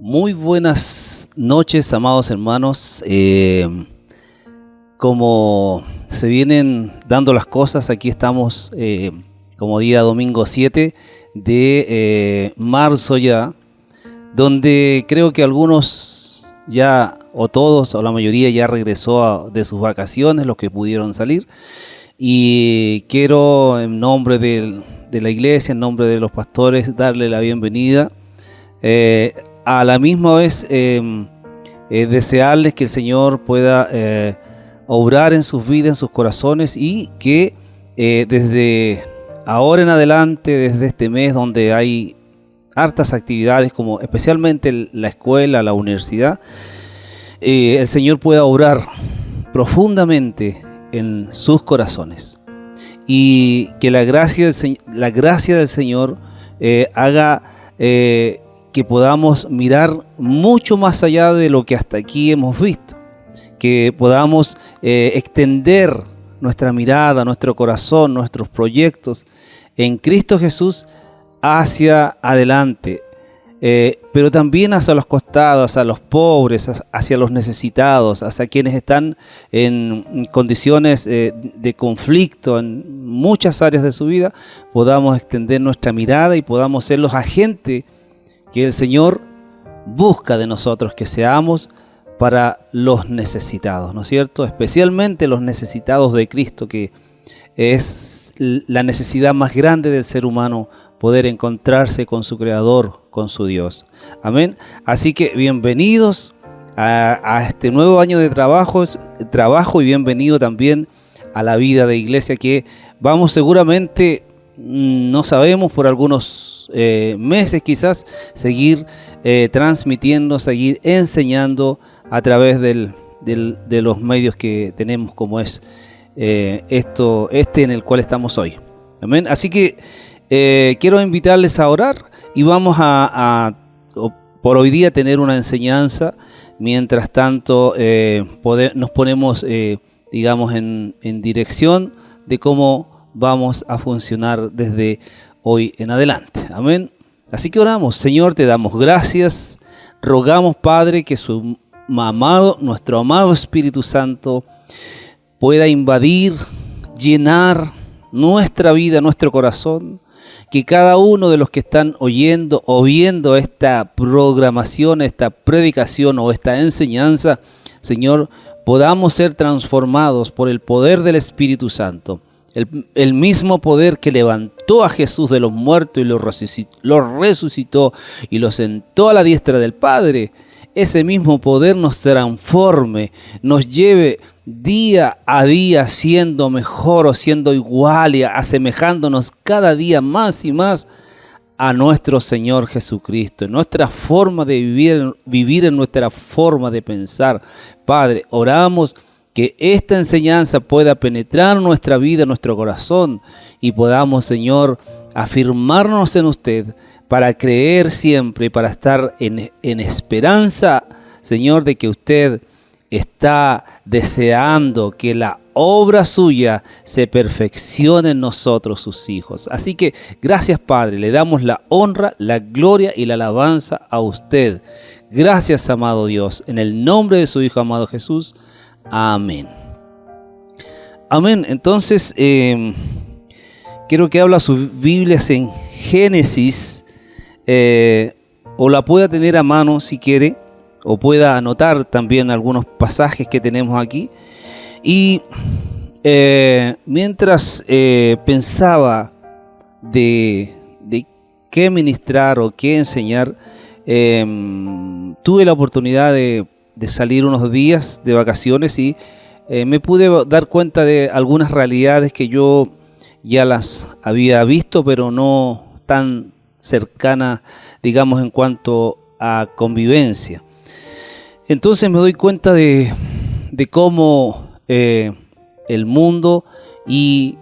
Muy buenas noches, amados hermanos. Como se vienen dando las cosas, aquí estamos como día domingo 7 de marzo ya, donde creo que algunos ya, o todos, o la mayoría ya regresó de sus vacaciones, los que pudieron salir. Y quiero en nombre de la iglesia, en nombre de los pastores, darle la bienvenida. A la misma vez desearles que el Señor pueda obrar en sus vidas, en sus corazones, y que desde ahora en adelante, desde este mes donde hay hartas actividades, como especialmente la escuela, la universidad, el Señor pueda obrar profundamente en sus corazones, y que la gracia del Señor haga que podamos mirar mucho más allá de lo que hasta aquí hemos visto, que podamos extender nuestra mirada, nuestro corazón, nuestros proyectos en Cristo Jesús hacia adelante, pero también hacia los costados, hacia los pobres, hacia los necesitados, hacia quienes están en condiciones de conflicto en muchas áreas de su vida. Podamos extender nuestra mirada y podamos ser los agentes que el Señor busca de nosotros, que seamos para los necesitados, ¿no es cierto? Especialmente los necesitados de Cristo, que es la necesidad más grande del ser humano, poder encontrarse con su Creador, con su Dios. Amén. Así que bienvenidos a este nuevo año de trabajo y bienvenido también a la vida de iglesia, que vamos seguramente, no sabemos, por algunos meses quizás, seguir transmitiendo, seguir enseñando a través de los medios que tenemos, como es este en el cual estamos hoy. Amén. Así que quiero invitarles a orar, y vamos por hoy día tener una enseñanza. Mientras tanto nos ponemos digamos en dirección de cómo vamos a funcionar desde hoy en adelante. Amén. Así que oramos. Señor, te damos gracias. Rogamos, Padre, que nuestro amado Espíritu Santo pueda invadir, llenar nuestra vida, nuestro corazón. Que cada uno de los que están oyendo o viendo esta programación, esta predicación o esta enseñanza, Señor, podamos ser transformados por el poder del Espíritu Santo. El mismo poder que levantó a Jesús de los muertos y lo resucitó y lo sentó a la diestra del Padre. Ese mismo poder nos transforme, nos lleve día a día siendo mejor o siendo igual y asemejándonos cada día más y más a nuestro Señor Jesucristo, en nuestra forma de vivir en nuestra forma de pensar. Padre, oramos que esta enseñanza pueda penetrar nuestra vida, nuestro corazón, y podamos, Señor, afirmarnos en usted para creer siempre, para estar en esperanza, Señor, de que usted está deseando que la obra suya se perfeccione en nosotros, sus hijos. Así que gracias, Padre, le damos la honra, la gloria y la alabanza a usted. Gracias, amado Dios, en el nombre de su Hijo amado Jesús. Amén. Amén. Entonces, quiero que habla sus Biblias en Génesis, o la pueda tener a mano si quiere, o pueda anotar también algunos pasajes que tenemos aquí. Y mientras pensaba de qué ministrar o qué enseñar, tuve la oportunidad de salir unos días de vacaciones, y me pude dar cuenta de algunas realidades que yo ya las había visto, pero no tan cercanas, digamos, en cuanto a convivencia. Entonces me doy cuenta de cómo el mundo y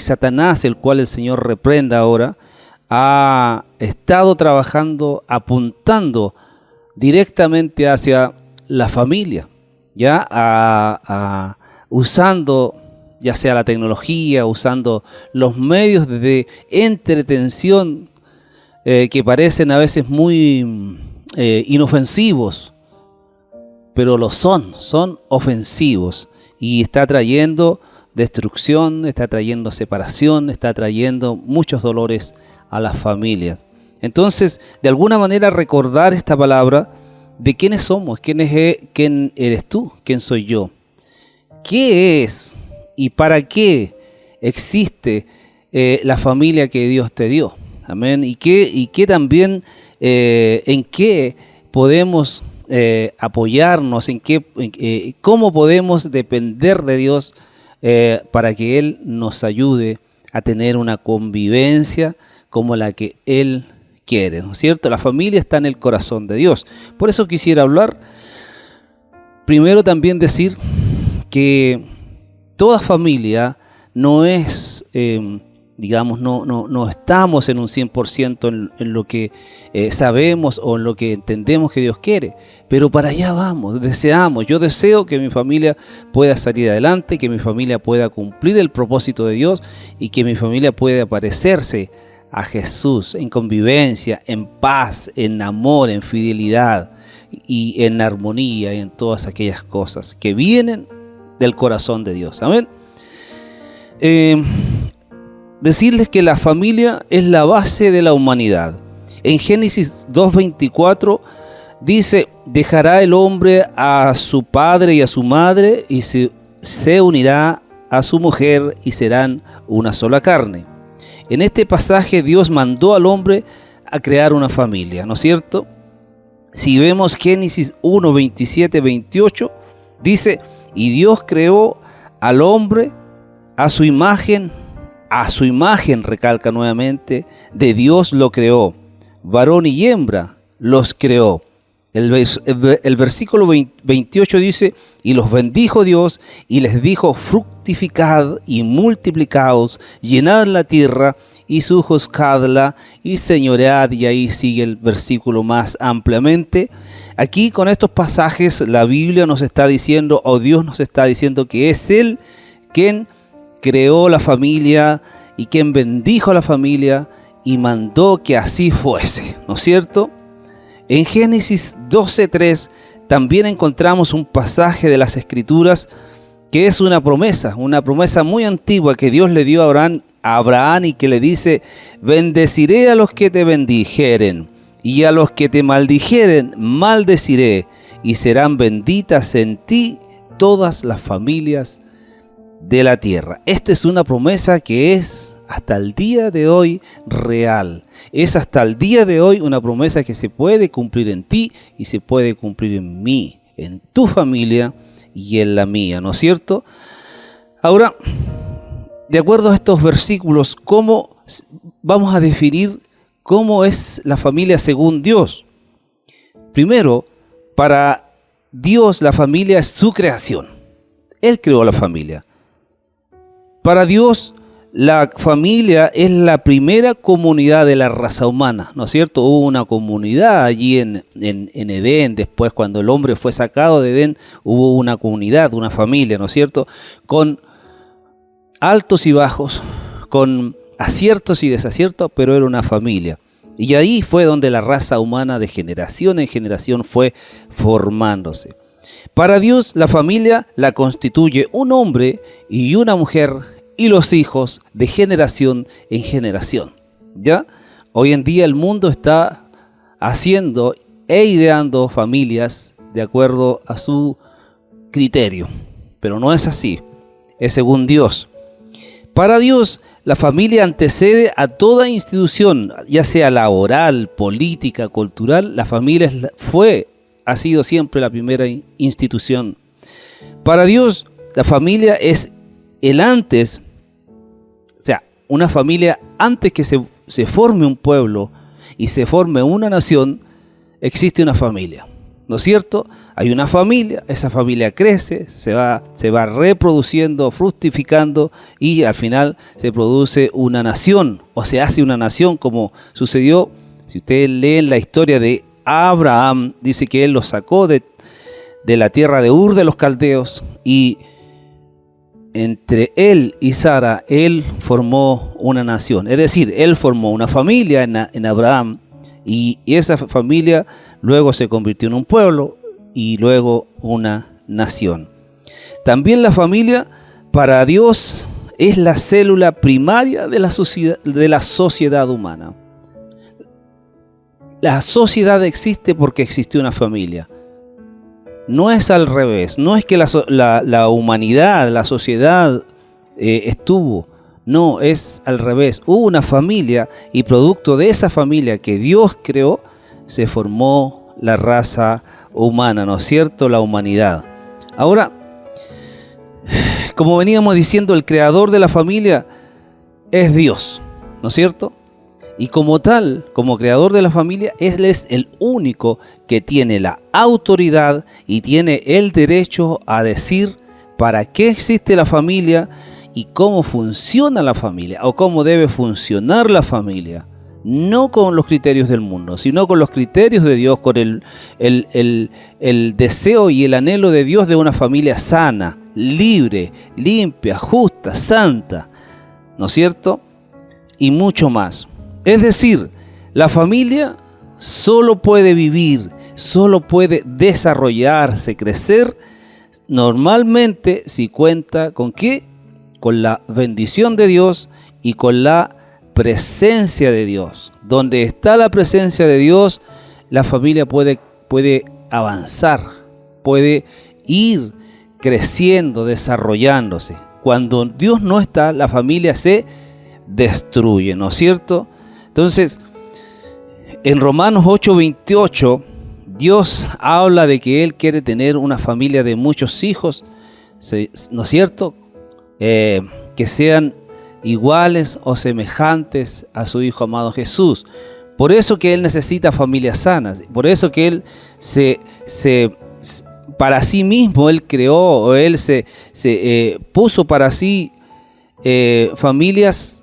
Satanás, el cual el Señor reprenda ahora, ha estado trabajando, apuntando directamente hacia la familia, ya usando ya sea la tecnología, usando los medios de entretención que parecen a veces muy inofensivos, pero lo son ofensivos y está trayendo destrucción, está trayendo separación, está trayendo muchos dolores a las familias. Entonces, de alguna manera recordar esta palabra de quiénes somos, quién eres tú, quién soy yo, qué es y para qué existe la familia que Dios te dio. Amén. Y qué también en qué podemos apoyarnos, cómo podemos depender de Dios para que Él nos ayude a tener una convivencia como la que Él quiere, ¿no es cierto? La familia está en el corazón de Dios. Por eso quisiera hablar, primero también decir que toda familia no es, no estamos en un 100% en lo que sabemos o en lo que entendemos que Dios quiere, pero para allá vamos, yo deseo que mi familia pueda salir adelante, que mi familia pueda cumplir el propósito de Dios y que mi familia pueda parecerse a Jesús en convivencia, en paz, en amor, en fidelidad y en armonía y en todas aquellas cosas que vienen del corazón de Dios. Amén. Decirles que la familia es la base de la humanidad. En Génesis 2:24 dice: dejará el hombre a su padre y a su madre y se unirá a su mujer y serán una sola carne. En este pasaje Dios mandó al hombre a crear una familia, ¿no es cierto? Si vemos Génesis 1, 27, 28, dice: y Dios creó al hombre a su imagen, recalca nuevamente, de Dios lo creó, varón y hembra los creó. El versículo 28 dice: y los bendijo Dios y les dijo: fructificad y multiplicaos, llenad la tierra y sojuzgadla y señoread. Y ahí sigue el versículo más ampliamente. Aquí con estos pasajes la Biblia nos está diciendo, o Dios nos está diciendo, que es Él quien creó la familia y quien bendijo a la familia y mandó que así fuese, ¿no es cierto? En Génesis 12:3 también encontramos un pasaje de las Escrituras que es una promesa muy antigua que Dios le dio a Abraham y que le dice: bendeciré a los que te bendijeren y a los que te maldijeren maldeciré, y serán benditas en ti todas las familias de la tierra. Esta es una promesa que es hasta el día de hoy real. Es hasta el día de hoy una promesa que se puede cumplir en ti y se puede cumplir en mí, en tu familia y en la mía, ¿no es cierto? Ahora, de acuerdo a estos versículos, ¿cómo vamos a definir cómo es la familia según Dios? Primero, para Dios la familia es su creación. Él creó la familia. Para Dios, la familia es la primera comunidad de la raza humana, ¿no es cierto? Hubo una comunidad allí en Edén, después cuando el hombre fue sacado de Edén, hubo una comunidad, una familia, ¿no es cierto? Con altos y bajos, con aciertos y desaciertos, pero era una familia. Y ahí fue donde la raza humana de generación en generación fue formándose. Para Dios, la familia la constituye un hombre y una mujer y los hijos de generación en generación. ¿Ya? Hoy en día el mundo está haciendo e ideando familias de acuerdo a su criterio, pero no es así, es según Dios. Para Dios, la familia antecede a toda institución, ya sea laboral, política, cultural. La familia ha sido siempre la primera institución. Para Dios, la familia es el antes, o sea, una familia antes que se forme un pueblo y se forme una nación, existe una familia, ¿no es cierto? Hay una familia, esa familia crece, se va reproduciendo, fructificando y al final se produce una nación o se hace una nación, como sucedió. Si ustedes leen la historia de Abraham, dice que él los sacó de la tierra de Ur de los Caldeos y entre él y Sara, él formó una nación. Es decir, él formó una familia en Abraham y esa familia luego se convirtió en un pueblo y luego una nación. También la familia para Dios es la célula primaria de la sociedad humana. La sociedad existe porque existió una familia. No es al revés, no es que la humanidad, la sociedad estuvo. No, es al revés. Hubo una familia y producto de esa familia que Dios creó, se formó la raza humana, ¿no es cierto? La humanidad. Ahora, como veníamos diciendo, el creador de la familia es Dios, ¿no es cierto? Y como tal, como creador de la familia, Él es el único que tiene la autoridad y tiene el derecho a decir para qué existe la familia y cómo funciona la familia o cómo debe funcionar la familia. No con los criterios del mundo, sino con los criterios de Dios, con el deseo y el anhelo de Dios de una familia sana, libre, limpia, justa, santa, ¿no es cierto? Y mucho más. Es decir, la familia solo puede vivir, solo puede desarrollarse, crecer normalmente si cuenta ¿con qué? Con la bendición de Dios y con la presencia de Dios. Donde está la presencia de Dios, la familia puede avanzar, puede ir creciendo, desarrollándose. Cuando Dios no está, la familia se destruye, ¿no es cierto? Entonces, en Romanos 8:28, Dios habla de que Él quiere tener una familia de muchos hijos, ¿no es cierto? Que sean iguales o semejantes a su Hijo amado Jesús. Por eso que Él necesita familias sanas, por eso que Él para sí mismo Él creó, o Él se puso para sí familias,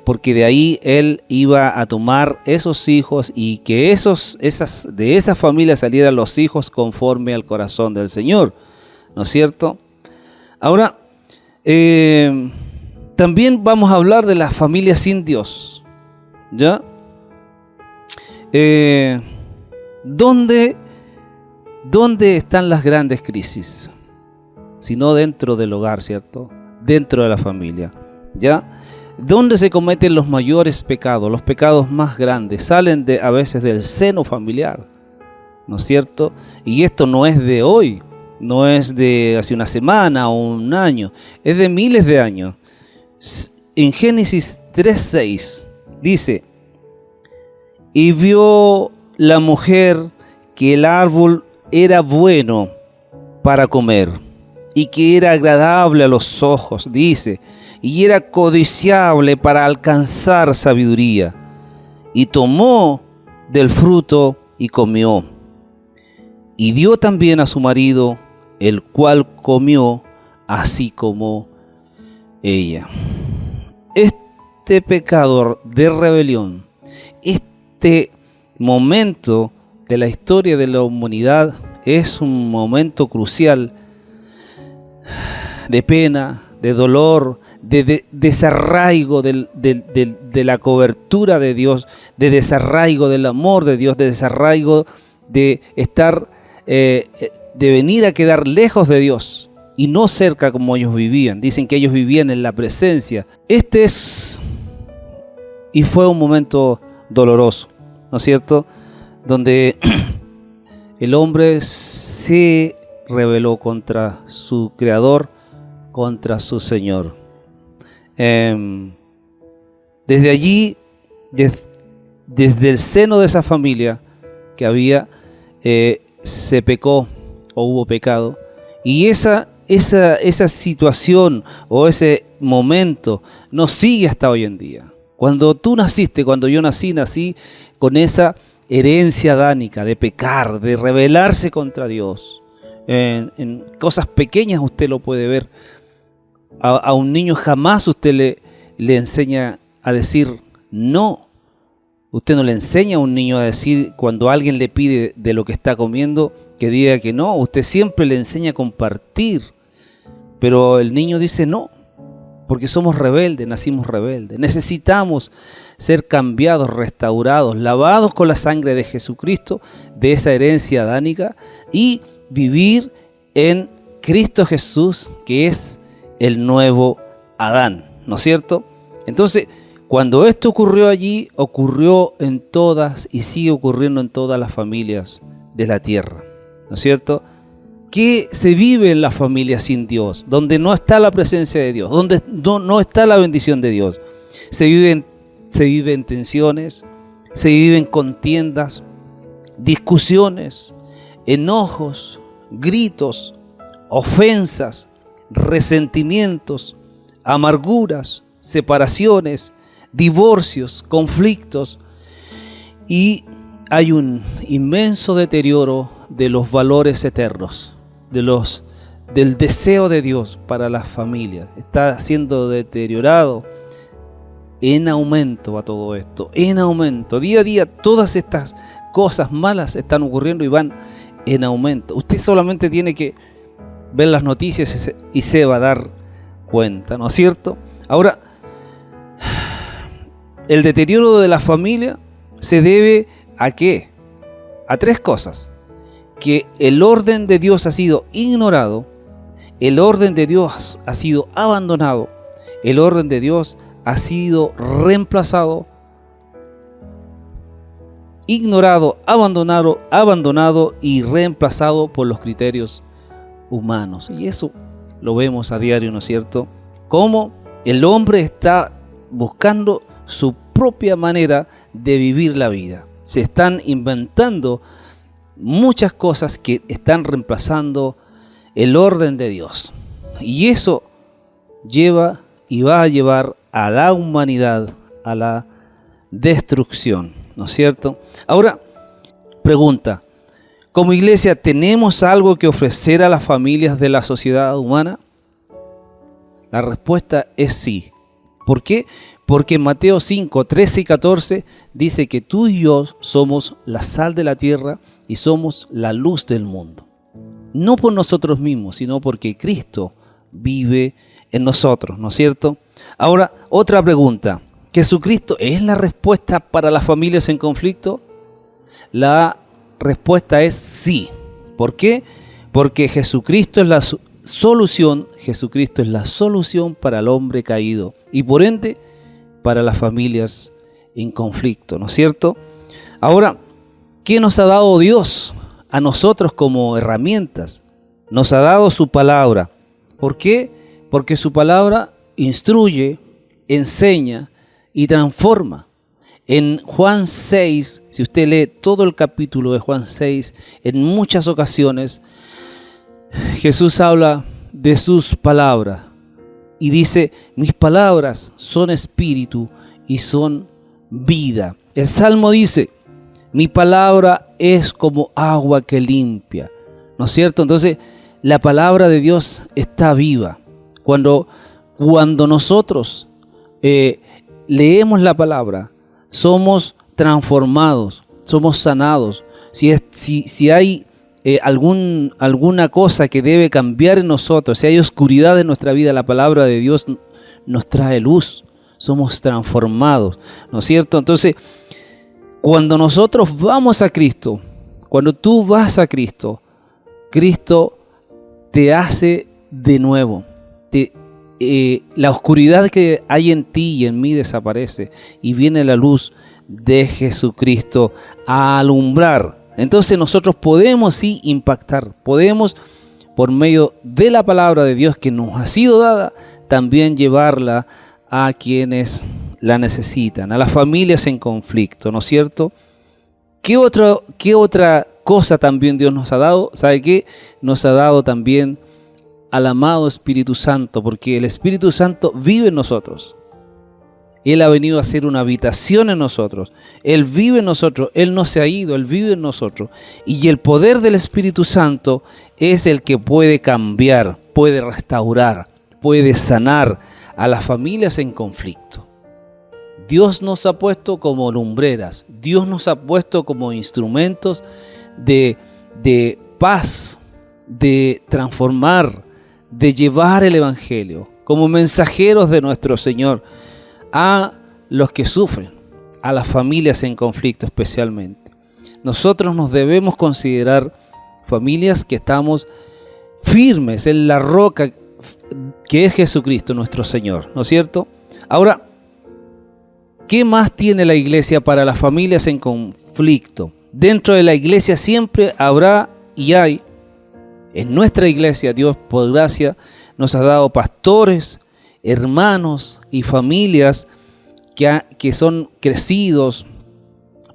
porque de ahí Él iba a tomar esos hijos y que de esa familia salieran los hijos conforme al corazón del Señor, ¿no es cierto? Ahora, también vamos a hablar de las familias sin Dios, ¿ya? ¿Dónde están las grandes crisis? Si no dentro del hogar, ¿cierto? Dentro de la familia, ¿ya? ¿Dónde se cometen los mayores pecados? Los pecados más grandes salen a veces del seno familiar, ¿no es cierto? Y esto no es de hoy, no es de hace una semana o un año, es de miles de años. En Génesis 3:6 dice: y vio la mujer que el árbol era bueno para comer y que era agradable a los ojos, dice, y era codiciable para alcanzar sabiduría, y tomó del fruto y comió, y dio también a su marido, el cual comió así como ella. Este pecado de rebelión, este momento de la historia de la humanidad es un momento crucial de pena, de dolor, de desarraigo de la cobertura de Dios, de desarraigo del amor de Dios, de desarraigo de estar, de venir a quedar lejos de Dios y no cerca como ellos vivían. Dicen que ellos vivían en la presencia. Y fue un momento doloroso, ¿no es cierto? Donde el hombre se rebeló contra su Creador, contra su Señor. Desde allí, desde el seno de esa familia que había, se pecó o hubo pecado. Y esa situación o ese momento nos sigue hasta hoy en día. Cuando tú naciste, cuando yo nací con esa herencia adánica de pecar, de rebelarse contra Dios. En cosas pequeñas usted lo puede ver. A un niño jamás usted le enseña a decir no. Usted no le enseña a un niño a decir cuando alguien le pide de lo que está comiendo que diga que no. Usted siempre le enseña a compartir. Pero el niño dice no, porque somos rebeldes, nacimos rebeldes. Necesitamos ser cambiados, restaurados, lavados con la sangre de Jesucristo, de esa herencia adánica, y vivir en Cristo Jesús, que es el nuevo Adán, ¿no es cierto? Entonces, cuando esto ocurrió allí, ocurrió en todas y sigue ocurriendo en todas las familias de la tierra, ¿no es cierto? ¿Qué se vive en la familia sin Dios? Donde no está la presencia de Dios, donde no está la bendición de Dios. Se viven tensiones, se viven contiendas, discusiones, enojos, gritos, ofensas, resentimientos, amarguras, separaciones, divorcios, conflictos, y hay un inmenso deterioro de los valores eternos, del deseo de Dios para las familias. Está siendo deteriorado, en aumento a todo esto, en aumento. Día a día todas estas cosas malas están ocurriendo y van en aumento. Usted solamente tiene que ver las noticias y se va a dar cuenta, ¿no es cierto? Ahora, el deterioro de la familia se debe ¿a qué? A tres cosas: que el orden de Dios ha sido ignorado, el orden de Dios ha sido abandonado, el orden de Dios ha sido reemplazado, ignorado, abandonado y reemplazado por los criterios humanos. Y eso lo vemos a diario, ¿no es cierto? Cómo el hombre está buscando su propia manera de vivir la vida. Se están inventando muchas cosas que están reemplazando el orden de Dios. Y eso lleva y va a llevar a la humanidad a la destrucción, ¿no es cierto? Ahora, pregunta: ¿como iglesia tenemos algo que ofrecer a las familias de la sociedad humana? La respuesta es sí. ¿Por qué? Porque en Mateo 5, 13 y 14 dice que tú y yo somos la sal de la tierra y somos la luz del mundo. No por nosotros mismos, sino porque Cristo vive en nosotros, ¿no es cierto? Ahora, otra pregunta: ¿Jesucristo es la respuesta para las familias en conflicto? La respuesta es sí. ¿Por qué? Porque Jesucristo es la solución. Jesucristo es la solución para el hombre caído y por ende para las familias en conflicto, ¿no es cierto? Ahora, ¿qué nos ha dado Dios a nosotros como herramientas? Nos ha dado su palabra. ¿Por qué? Porque su palabra instruye, enseña y transforma. En Juan 6, si usted lee todo el capítulo de Juan 6, en muchas ocasiones Jesús habla de sus palabras y dice: mis palabras son espíritu y son vida. El Salmo dice: mi palabra es como agua que limpia, ¿no es cierto? Entonces la palabra de Dios está viva. Cuando nosotros leemos la palabra, somos transformados, somos sanados. Si hay alguna cosa que debe cambiar en nosotros, si hay oscuridad en nuestra vida, la palabra de Dios nos trae luz, somos transformados, ¿no es cierto? Entonces, cuando nosotros vamos a Cristo, cuando tú vas a Cristo, Cristo te hace de nuevo. La oscuridad que hay en ti y en mí desaparece y viene la luz de Jesucristo a alumbrar. Entonces nosotros podemos sí impactar, podemos por medio de la palabra de Dios que nos ha sido dada, también llevarla a quienes la necesitan, a las familias en conflicto, ¿no es cierto? ¿Qué otra cosa también Dios nos ha dado? ¿Sabe qué? Nos ha dado también al amado Espíritu Santo, porque el Espíritu Santo vive en nosotros. Él ha venido a hacer una habitación en nosotros. Él vive en nosotros. Él no se ha ido, Él vive en nosotros. Y el poder del Espíritu Santo es el que puede cambiar, puede restaurar, puede sanar a las familias en conflicto. Dios nos ha puesto como lumbreras. Dios nos ha puesto como instrumentos de paz, de transformar, de llevar el Evangelio, como mensajeros de nuestro Señor a los que sufren, a las familias en conflicto especialmente. Nosotros nos debemos considerar familias que estamos firmes en la roca que es Jesucristo nuestro Señor, ¿no es cierto? Ahora, ¿qué más tiene la iglesia para las familias en conflicto? Dentro de la iglesia siempre habrá y hay, en nuestra iglesia, Dios por gracia nos ha dado pastores, hermanos y familias que son crecidos,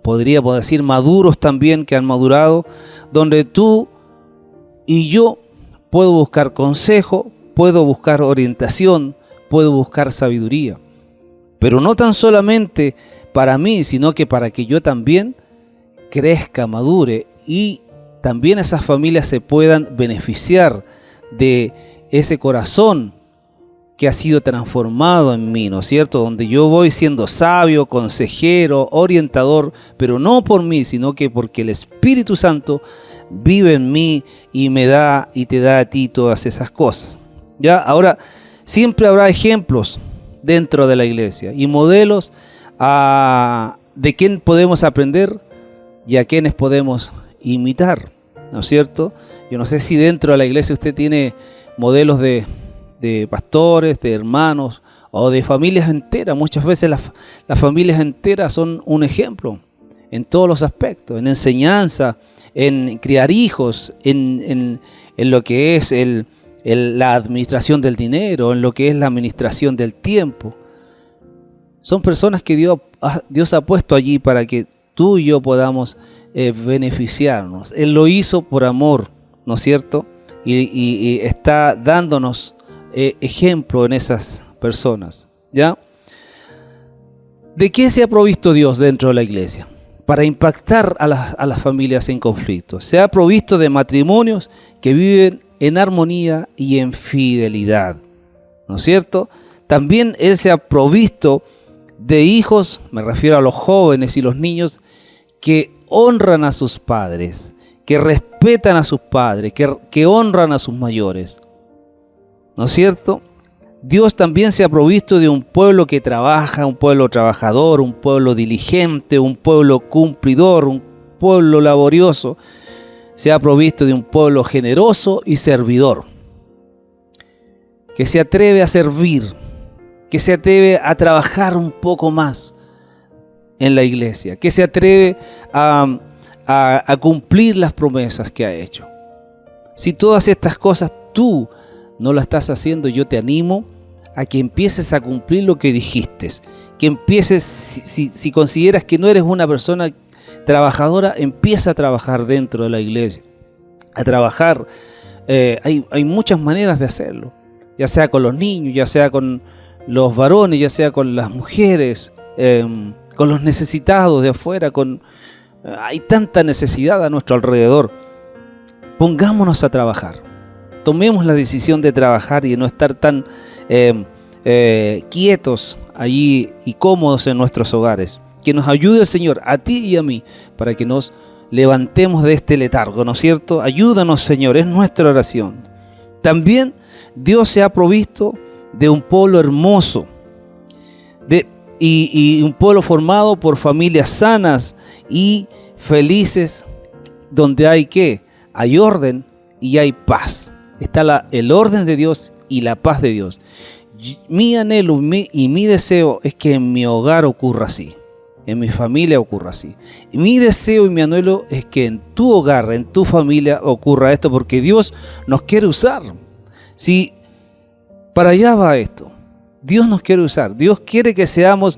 podríamos decir maduros también, que han madurado, donde tú y yo puedo buscar consejo, puedo buscar orientación, puedo buscar sabiduría. Pero no tan solamente para mí, sino que para que yo también crezca, madure y también esas familias se puedan beneficiar de ese corazón que ha sido transformado en mí, ¿no es cierto? Donde yo voy siendo sabio, consejero, orientador, pero no por mí, sino que porque el Espíritu Santo vive en mí y me da y te da a ti todas esas cosas. ¿Ya? Ahora, siempre habrá ejemplos dentro de la iglesia y modelos de quién podemos aprender y a quienes podemos imitar, ¿no es cierto? Yo no sé si dentro de la iglesia usted tiene modelos de pastores, de hermanos o de familias enteras. Muchas veces las familias enteras son un ejemplo en todos los aspectos, en enseñanza, en criar hijos, en lo que es la administración del dinero, en lo que es la administración del tiempo. Son personas que Dios ha puesto allí para que tú y yo podamos beneficiarnos. Él lo hizo por amor, ¿no es cierto? Y está dándonos ejemplo en esas personas, ¿ya? ¿De qué se ha provisto Dios dentro de la iglesia? Para impactar a las familias en conflicto. Se ha provisto de matrimonios que viven en armonía y en fidelidad, ¿no es cierto? También Él se ha provisto de hijos, me refiero a los jóvenes y los niños, que honran a sus padres, que respetan a sus padres, que honran a sus mayores, ¿no es cierto? Dios también se ha provisto de un pueblo que trabaja, un pueblo trabajador, un pueblo diligente, un pueblo cumplidor, un pueblo laborioso. Se ha provisto de un pueblo generoso y servidor, que se atreve a servir, que se atreve a trabajar un poco más en la iglesia, que se atreve a cumplir las promesas que ha hecho. Si todas estas cosas tú no las estás haciendo, yo te animo a que empieces a cumplir lo que dijiste, que empieces, si consideras que no eres una persona trabajadora, empieza a trabajar dentro de la iglesia, a trabajar. Hay muchas maneras de hacerlo, ya sea con los niños, ya sea con los varones, ya sea con las mujeres, con los necesitados de afuera, hay tanta necesidad a nuestro alrededor. Pongámonos a trabajar, tomemos la decisión de trabajar y de no estar tan quietos allí y cómodos en nuestros hogares. Que nos ayude el Señor, a ti y a mí, para que nos levantemos de este letargo, ¿no es cierto? Ayúdanos, Señor, es nuestra oración. También Dios se ha provisto de un pueblo hermoso y un pueblo formado por familias sanas y felices, donde hay ¿qué? Hay orden y hay paz. Está el orden de Dios y la paz de Dios. Mi anhelo y mi deseo es que en mi hogar ocurra así, en mi familia ocurra así. Mi deseo y mi anhelo es que en tu hogar, en tu familia ocurra esto, porque Dios nos quiere usar. Si para allá va esto, Dios nos quiere usar. Dios quiere que seamos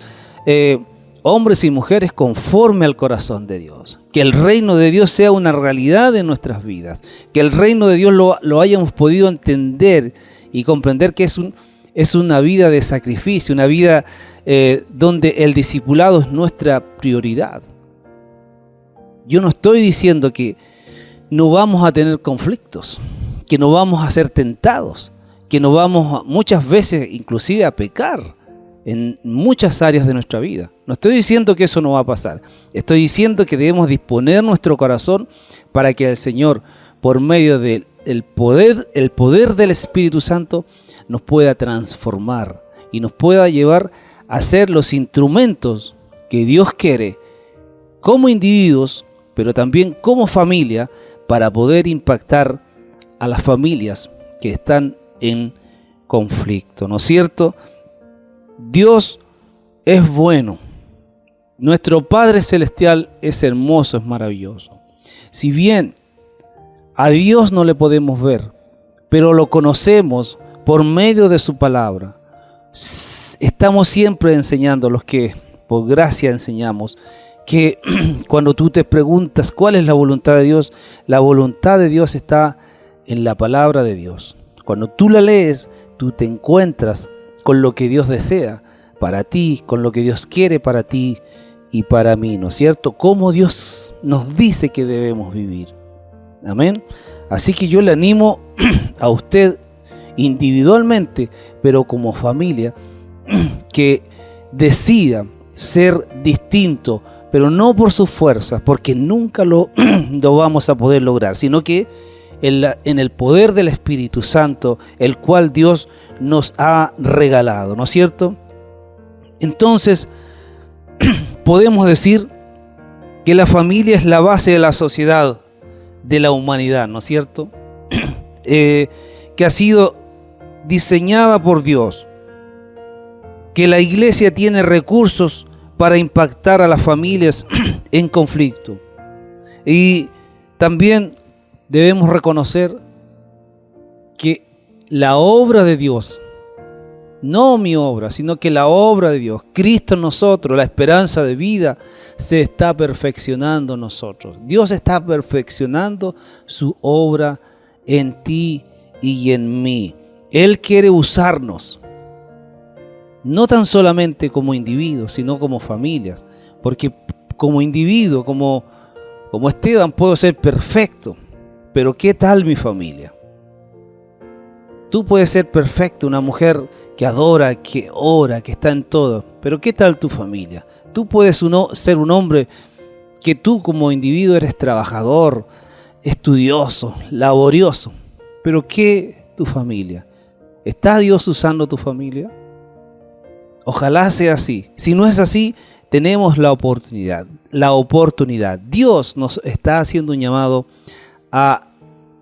hombres y mujeres conforme al corazón de Dios. Que el reino de Dios sea una realidad en nuestras vidas. Que el reino de Dios lo hayamos podido entender y comprender que es una vida de sacrificio, una vida donde el discipulado es nuestra prioridad. Yo no estoy diciendo que no vamos a tener conflictos, que no vamos a ser tentados, que no vamos muchas veces inclusive a pecar en muchas áreas de nuestra vida. No estoy diciendo que eso no va a pasar. Estoy diciendo que debemos disponer nuestro corazón para que el Señor, por medio del poder del Espíritu Santo, nos pueda transformar y nos pueda llevar a ser los instrumentos que Dios quiere como individuos, pero también como familia, para poder impactar a las familias que están en conflicto, ¿no es cierto? Dios es bueno. Nuestro Padre Celestial es hermoso, es maravilloso. Si bien a Dios no le podemos ver, pero lo conocemos por medio de su palabra, estamos siempre enseñando, los que por gracia enseñamos, que cuando tú te preguntas cuál es la voluntad de Dios está en la palabra de Dios. Cuando tú la lees, tú te encuentras con lo que Dios desea para ti, con lo que Dios quiere para ti y para mí, ¿no es cierto? Cómo Dios nos dice que debemos vivir. Amén. Así que yo le animo a usted individualmente, pero como familia, que decida ser distinto, pero no por sus fuerzas, porque nunca lo vamos a poder lograr, sino que en el poder del Espíritu Santo, el cual Dios nos ha regalado, ¿no es cierto? Entonces, podemos decir que la familia es la base de la sociedad, de la humanidad, ¿no es cierto? Que ha sido diseñada por Dios, que la iglesia tiene recursos para impactar a las familias en conflicto. Y también debemos reconocer que la obra de Dios, no mi obra, sino que la obra de Dios, Cristo en nosotros, la esperanza de vida, se está perfeccionando en nosotros. Dios está perfeccionando su obra en ti y en mí. Él quiere usarnos, no tan solamente como individuos, sino como familias. Porque como individuo, como Esteban, puedo ser perfecto, pero ¿qué tal mi familia? Tú puedes ser perfecto, una mujer que adora, que ora, que está en todo, pero ¿qué tal tu familia? Tú puedes ser un hombre que tú como individuo eres trabajador, estudioso, laborioso, pero ¿qué tu familia? ¿Está Dios usando tu familia? Ojalá sea así. Si no es así, tenemos la oportunidad. Dios nos está haciendo un llamado a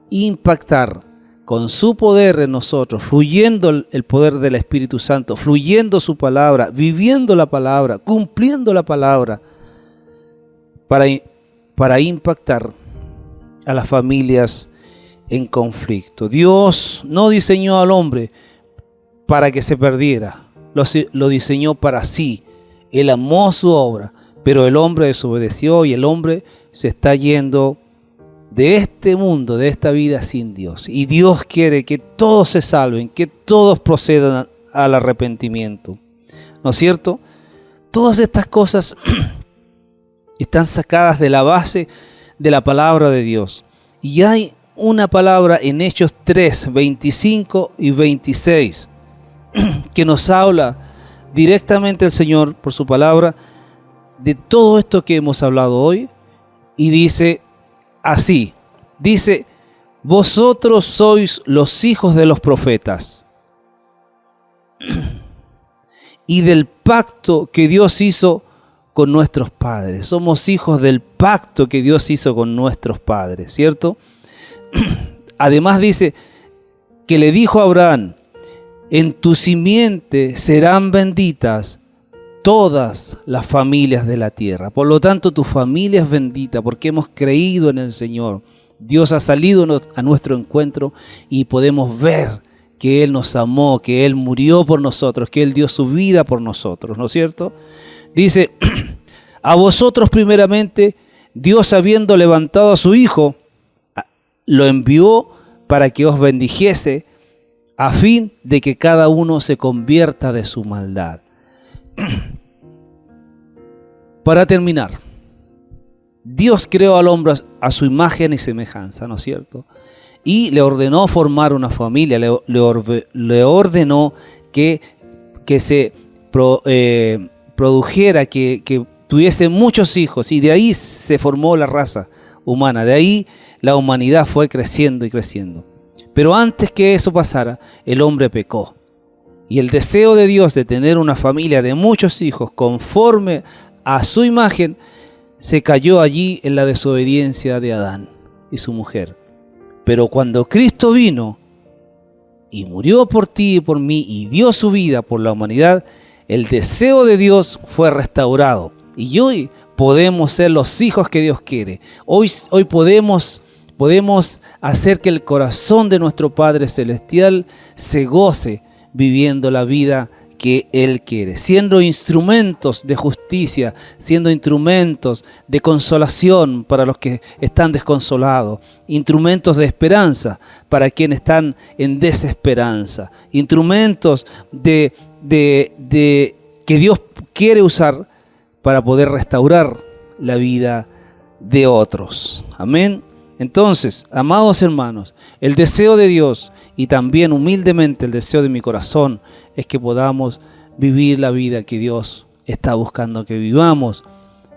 impactar con su poder en nosotros, fluyendo el poder del Espíritu Santo, fluyendo su palabra, viviendo la palabra, cumpliendo la palabra, para impactar a las familias en conflicto. Dios no diseñó al hombre para que se perdiera, lo diseñó para sí. Él amó su obra, pero el hombre desobedeció y el hombre se está yendo de este mundo, de esta vida sin Dios. Y Dios quiere que todos se salven, que todos procedan al arrepentimiento. ¿No es cierto? Todas estas cosas están sacadas de la base de la palabra de Dios. Y hay una palabra en Hechos 3, 25 y 26 que nos habla directamente el Señor por su palabra de todo esto que hemos hablado hoy, y dice así, dice: vosotros sois los hijos de los profetas y del pacto que Dios hizo con nuestros padres. Somos hijos del pacto que Dios hizo con nuestros padres, ¿cierto? Además dice que le dijo a Abraham: en tu simiente serán benditas todas las familias de la tierra. Por lo tanto, tu familia es bendita porque hemos creído en el Señor. Dios ha salido a nuestro encuentro y podemos ver que Él nos amó, que Él murió por nosotros, que Él dio su vida por nosotros, ¿no es cierto? Dice: a vosotros primeramente, Dios, habiendo levantado a su Hijo, lo envió para que os bendijese, a fin de que cada uno se convierta de su maldad. Para terminar, Dios creó al hombre a su imagen y semejanza, ¿no es cierto? Y le ordenó formar una familia, le ordenó que se produjera, que tuviese muchos hijos, y de ahí se formó la raza humana, de ahí la humanidad fue creciendo y creciendo. Pero antes que eso pasara, el hombre pecó. Y el deseo de Dios de tener una familia de muchos hijos conforme a su imagen, se cayó allí en la desobediencia de Adán y su mujer. Pero cuando Cristo vino y murió por ti y por mí y dio su vida por la humanidad, el deseo de Dios fue restaurado. Y hoy podemos ser los hijos que Dios quiere. Hoy podemos hacer que el corazón de nuestro Padre Celestial se goce viviendo la vida que Él quiere, siendo instrumentos de justicia, siendo instrumentos de consolación para los que están desconsolados, instrumentos de esperanza para quienes están en desesperanza, instrumentos de que Dios quiere usar para poder restaurar la vida de otros. Amén. Entonces, amados hermanos, el deseo de Dios y también humildemente el deseo de mi corazón es que podamos vivir la vida que Dios está buscando que vivamos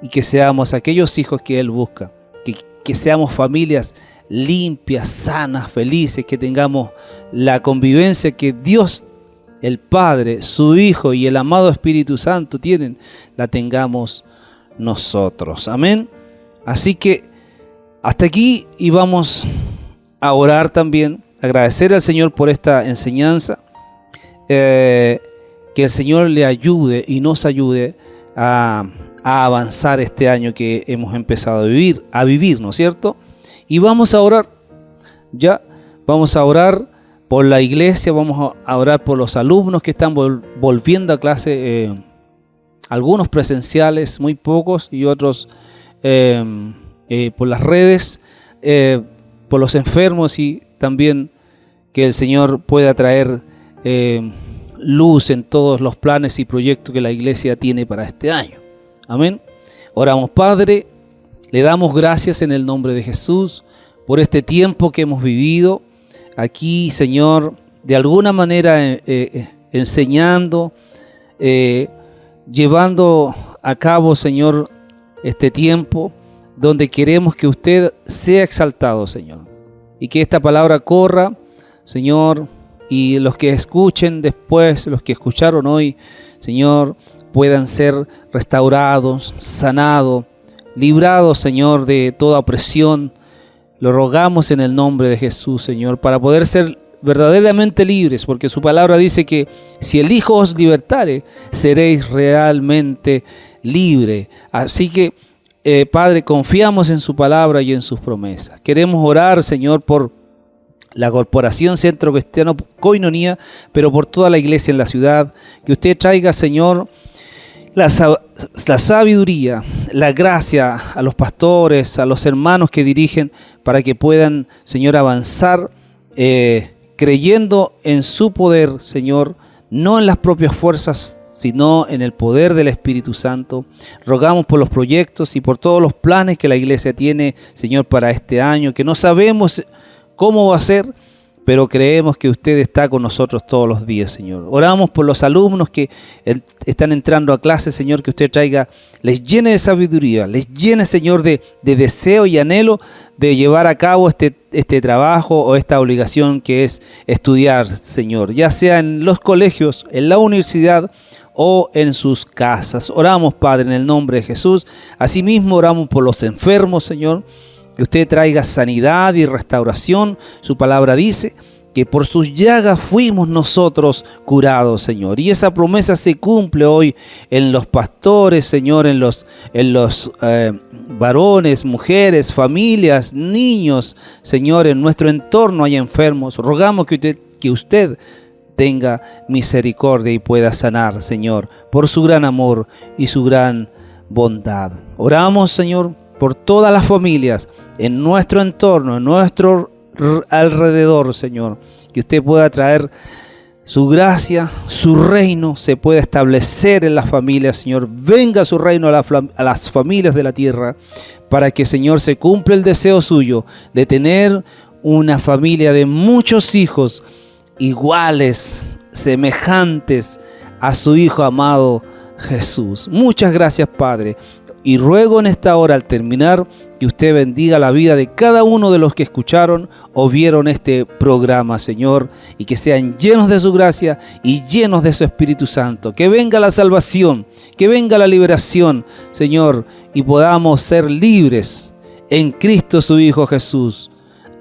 y que seamos aquellos hijos que Él busca, que seamos familias limpias, sanas, felices, que tengamos la convivencia que Dios, el Padre, su Hijo y el amado Espíritu Santo tienen, la tengamos nosotros. Amén. Así que hasta aquí, y vamos a orar también, agradecer al Señor por esta enseñanza, que el Señor le ayude y nos ayude a avanzar este año que hemos empezado a vivir, ¿no es cierto? Y vamos a orar, ya, vamos a orar por la iglesia, vamos a orar por los alumnos que están volviendo a clase, algunos presenciales, muy pocos, y otros por las redes, por los enfermos, y también que el Señor pueda traer luz en todos los planes y proyectos que la iglesia tiene para este año. Amén. Oramos, Padre, le damos gracias en el nombre de Jesús por este tiempo que hemos vivido aquí, Señor, de alguna manera enseñando, llevando a cabo, Señor, este tiempo donde queremos que usted sea exaltado, Señor, y que esta palabra corra, Señor, y los que escuchen después, los que escucharon hoy, Señor, puedan ser restaurados, sanados, librados, Señor, de toda opresión. Lo rogamos en el nombre de Jesús, Señor, para poder ser verdaderamente libres, porque su palabra dice que si el Hijo os libertare, seréis realmente libres. Así que, Padre, confiamos en su palabra y en sus promesas. Queremos orar, Señor, por la Corporación Centro Cristiano Coinonía, pero por toda la iglesia en la ciudad. Que usted traiga, Señor, la sabiduría, la gracia a los pastores, a los hermanos que dirigen, para que puedan, Señor, avanzar creyendo en su poder, Señor, no en las propias fuerzas, sino en el poder del Espíritu Santo. Rogamos por los proyectos y por todos los planes que la iglesia tiene, Señor, para este año, que no sabemos cómo va a ser, pero creemos que usted está con nosotros todos los días, Señor. Oramos por los alumnos que están entrando a clase, Señor, que usted les llene de sabiduría, les llene, Señor, de deseo y anhelo de llevar a cabo este trabajo o esta obligación que es estudiar, Señor, ya sea en los colegios, en la universidad o en sus casas. Oramos, Padre, en el nombre de Jesús. Asimismo, oramos por los enfermos, Señor, que usted traiga sanidad y restauración. Su palabra dice que por sus llagas fuimos nosotros curados, Señor. Y esa promesa se cumple hoy en los pastores, Señor, en los varones, mujeres, familias, niños, Señor, en nuestro entorno hay enfermos. Rogamos que usted tenga misericordia y pueda sanar, Señor, por su gran amor y su gran bondad. Oramos, Señor, por todas las familias en nuestro entorno, en nuestro alrededor, Señor, que usted pueda traer su gracia, su reino se pueda establecer en las familias, Señor. Venga su reino a las familias de la tierra, para que, Señor, se cumpla el deseo suyo de tener una familia de muchos hijos iguales, semejantes a su Hijo amado Jesús. Muchas gracias, Padre. Y ruego en esta hora, al terminar, que usted bendiga la vida de cada uno de los que escucharon o vieron este programa, Señor, y que sean llenos de su gracia y llenos de su Espíritu Santo. Que venga la salvación, que venga la liberación, Señor, y podamos ser libres en Cristo su Hijo Jesús.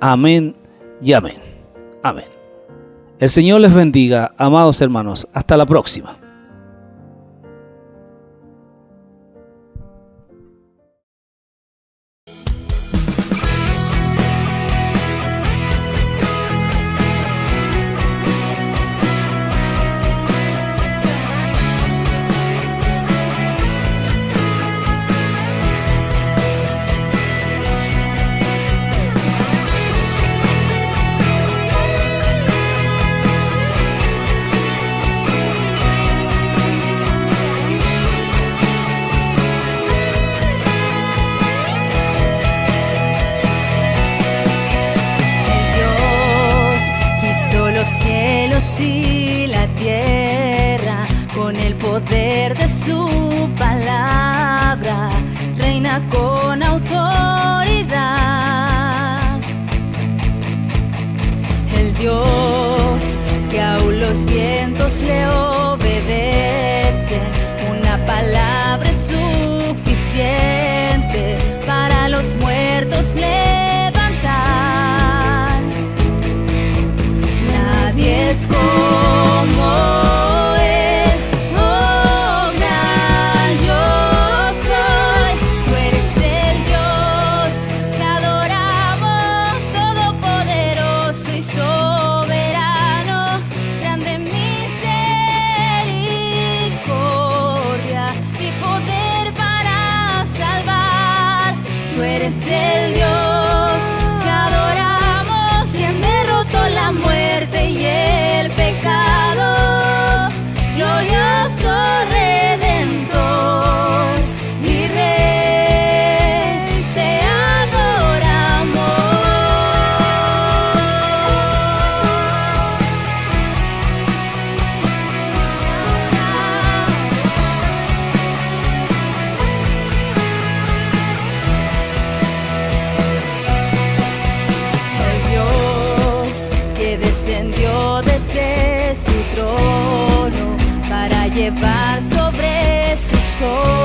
Amén y amén. Amén. El Señor les bendiga, amados hermanos. Hasta la próxima. Y la tierra, con el poder de su palabra, reina con autoridad. El Dios que aún los vientos le obedecen, una palabra es suficiente para los muertos levantar. Nadie es como Él, oh gran yo soy. Tú eres el Dios que adoramos, todopoderoso y soberano, grande en misericordia y poder para salvar. Tú eres el Dios que adoramos, quien derrotó la muerte y el pecado, glorioso Redentor y Rey, te adoramos. El Dios que descendió desde su trono para llevar sobre sus ojos